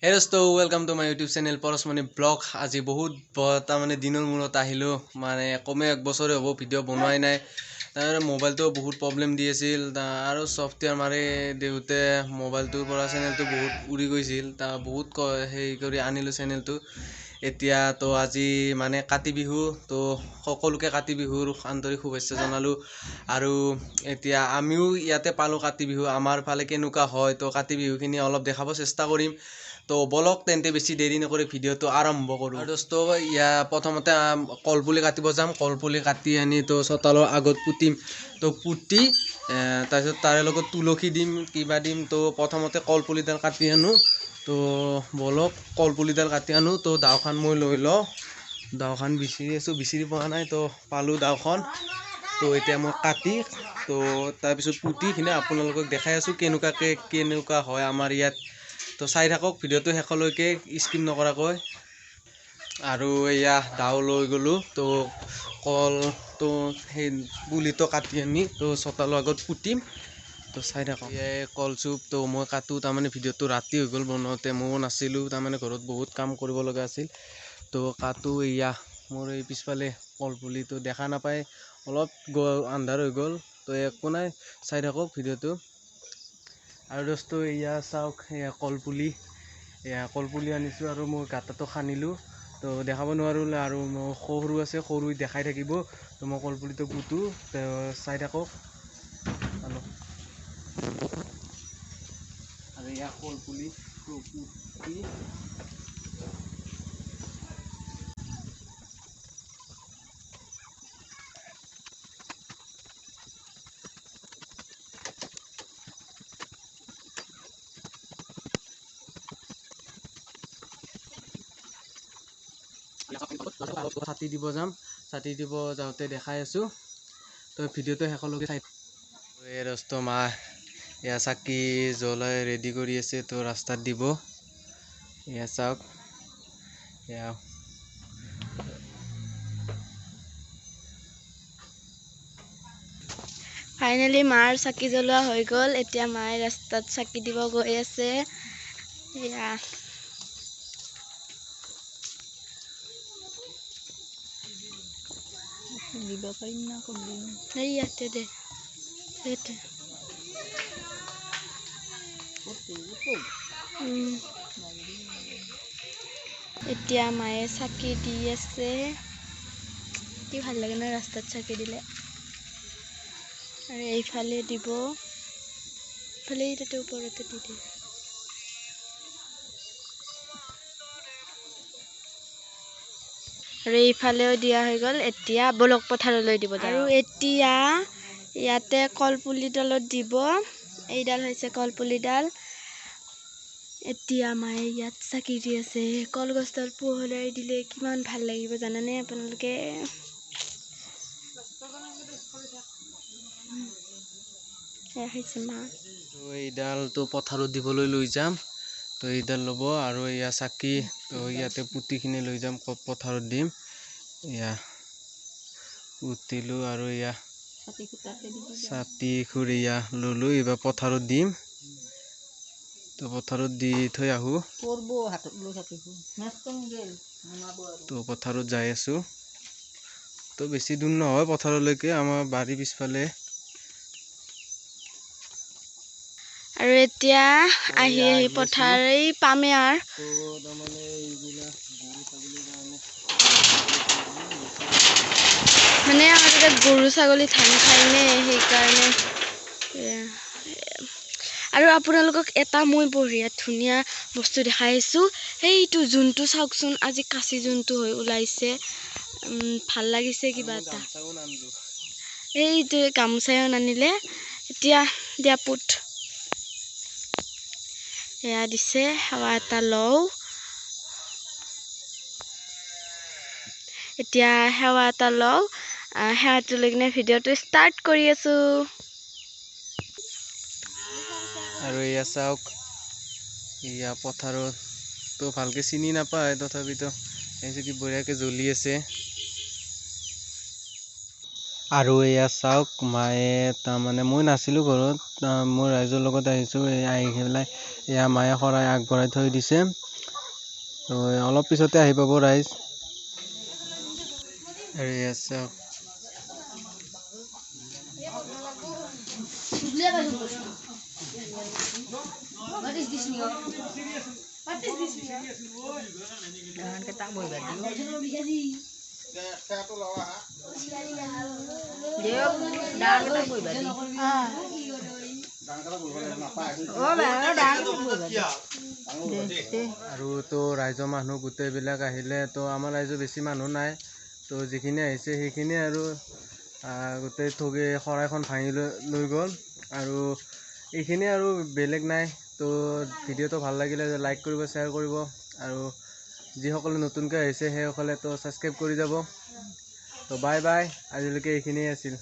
Hey dosto, welcome to my YouTube channel Parasmani Blog. আজি বহুত মানে দিনৰ মূৰত আহিলো মানে কমে এক বছৰে হ'ব ভিডিঅ' বনোৱাই নাই তাৰ মোবাইলটো বহুত প্ৰবলেম দি আছিল আৰু সফটওয়্যাৰ মাৰে দেউতে মোবাইলটোৰ পৰা চেনেলটো বহুত উৰি গৈছিল তা বহুত হেই কৰি আনিলো চেনেলটো এতিয়া তো আজি মানে কাতি বিহু তো সকলোকে কাতি বিহুৰ আন্তৰিক শুভেচ্ছা জনালো আৰু এতিয়া আমিও ইয়াতে পালো কাতি বিহু আমাৰ ফালে কেনেকুৱা হয় তো কাতি বিহুখিনি অলপ দেখাব চেষ্টা কৰিম তো বলক তেন্তে বেছি দেৰি নকৰি ভিডিঅ'টো আৰম্ভ কৰোঁ আৰু দোস্ত ইয়া প্ৰথমতে কলপুলি কাটিব যাম কলপুলি কাটি আনি তো চোতালৰ আগত পুতিম তো পুতি তাৰপিছত তাৰে লগত তুলসী দিম কিবা দিম তো প্ৰথমতে কলপুলিডাল কাটি আনো তো বলক কলপুলিডাল কাটি আনো তো দাওখান মই লৈ লওঁ দাওখান বিচাৰি আছোঁ বিচাৰি পোৱা নাই তো পালোঁ দাওখন তো এতিয়া মই কাটি তো তাৰপিছত পুতি কিনে আপোনালোকক দেখাই আছোঁ কেনেকুৱা হয় আমাৰ ইয়াত তো চাই থাকক ভিডিঅ'টো শেষলৈকে স্কিপ নকৰাকৈ আৰু এয়া দাও লৈ গ'লোঁ তো কল তো সেই পুলিটো কাটি আনি তো চোতালৰ আগত পুতিম তো চাই থাকক এই কলচুপ তো মই কাটো তাৰমানে ভিডিঅ'টো ৰাতি হৈ গ'ল বনাওঁতে ময়ো নাছিলোঁ তাৰমানে ঘৰত বহুত কাম কৰিব লগা আছিল তো কাটো এয়া মোৰ এই পিছফালে কলপুলিটো দেখা নাপায় অলপ আন্ধাৰ হৈ গ'ল তো একো নাই চাই থাকক ভিডিঅ'টো আৰু দোস্তো এয়া চাওক এয়া কলপুলি আনিছোঁ আৰু মই গাঁতটো খান্দিলোঁ তো দেখাব নোৱাৰোঁ আৰু মই সৰু আছে সৰু দেখাই থাকিব তো মই কলপুলিটো পুতো চাই থাকক আৰু এয়া কলপুলি পুতি ছাতি দিব যাম ছাতি দিব যাওঁতে দেখাই আছোঁ তো ভিডিঅ'টো শেষলৈকে চাই এই দোস্ত মা এয়া চাকি জ্বলাই ৰেডি কৰি আছে তো ৰাস্তাত দিব এয়া চাওক এয়া ফাইনেলি মাৰ চাকি জ্বলোৱা হৈ গ'ল এতিয়া মায়ে ৰাস্তাত চাকি দিব গৈ আছে এয়া দিব পাৰিম না কবি এই ইয়াতে দে সেইটো এতিয়া মায়ে চাকি দি আছে কি ভাল লাগে না ৰাস্তাত চাকি দিলে আৰু এইফালে দিব ফালে তাতে ওপৰতে দি দিয়ে আৰু এইফালেও দিয়া হৈ গ'ল এতিয়া বলক পথাৰলৈ দিব আৰু এতিয়া ইয়াতে কলপুলিডালত দিব এইডাল হৈছে কলপুলিডাল এতিয়া মায়ে ইয়াত চাকি দি আছে কলগছডাল পোহৰাই দিলে কিমান ভাল লাগিব জানানে আপোনালোকে এইডালটো পথাৰত দিবলৈ লৈ যাম তো এইডাল ল'ব আৰু এয়া চাকি তো ইয়াতে পুতিখিনি লৈ যাম পথাৰত দিম এয়া পুতিলোঁ আৰু এয়া ছাতি খুৰি এয়া ল'লোঁ এইবাৰ পথাৰত দিম তো পথাৰত দি থৈ আহোঁ তো পথাৰত যাই আছোঁ তো বেছি দূৰ নহয় পথাৰলৈকে আমাৰ বাৰীৰ পিছফালে আৰু এতিয়া আহি পথাৰেই পামে আৰু মানে আমাৰ তাতে গৰু ছাগলী ধান খায়নে সেইকাৰণে আৰু আপোনালোকক এটা মই বঢ়িয়া ধুনীয়া বস্তু দেখাইছোঁ সেইটো যোনটো চাওকচোন আজি কাচি যোনটো হৈ ওলাইছে ভাল লাগিছে কিবা এটা এইটো গামোচাও নানিলে এতিয়া দিয়া পুত এয়া দিছে সেৱা এটা লওঁ এতিয়া সেৱা এটা লওঁ সেৱাটো লৈ কিনে ভিডিঅ'টো ষ্টাৰ্ট কৰি আছোঁ আৰু এয়া চাওক এয়া পথাৰত তো ভালকৈ চিনি নাপায় তথাপিতো এই কি বঢ়িয়াকৈ জ্বলি আছে আৰু এয়া চাওক মায়ে তাৰমানে মই নাছিলোঁ ঘৰত, মই ৰাইজৰ লগত আহিছোঁ। আহি পেলাই এয়া মায়ে শৰাই আগবঢ়াই থৈ দিছে। তো অলপ পিছতে আহি পাব ৰাইজ। আৰু এয়া চাওক আৰু তো ৰাইজৰ মানুহ গোটেইবিলাক আহিলে, তো আমাৰ ৰাইজৰ বেছি মানুহ নাই, তো যিখিনি আহিছে সেইখিনিয়ে আৰু গোটেই ঠগী শৰাইখন ভাঙি লৈ গ'ল। আৰু এইখিনিয়ে আৰু বেলেগ নাই। তো ভিডিঅ'টো ভাল লাগিলে লাইক কৰিব, শ্বেয়াৰ কৰিব, আৰু যিসকলে নতুনকৈ আহিছে সেইসকলে তো ছাবস্ক্ৰাইব কৰি যাব। তো বাই বাই, আজিলৈকে এইখিনিয়ে আছিল।